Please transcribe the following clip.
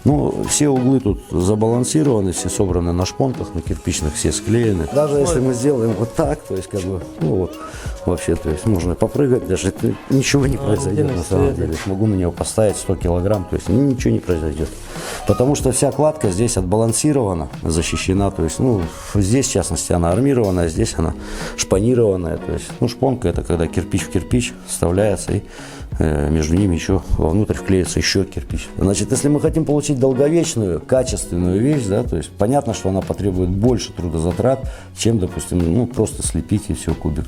Ну, все углы тут забалансированы, все собраны на шпонках, на кирпичных, все склеены. Даже если мы сделаем вот так, то есть как бы, ну вот, вообще, то есть можно попрыгать, даже ничего не произойдет на самом деле. Могу на него поставить 100 килограмм, то есть ничего не произойдет. Потому что вся кладка здесь отбалансирована, защищена, то есть, ну, здесь, в частности, она армированная, здесь она шпанированная, то есть, ну, шпонка это когда кирпич в кирпич вставляется и между ними еще вовнутрь вклеится еще кирпич. Значит, если мы хотим получить долговечную, качественную вещь, да, то есть понятно, что она потребует больше трудозатрат, чем, допустим, ну, просто слепить и все кубик.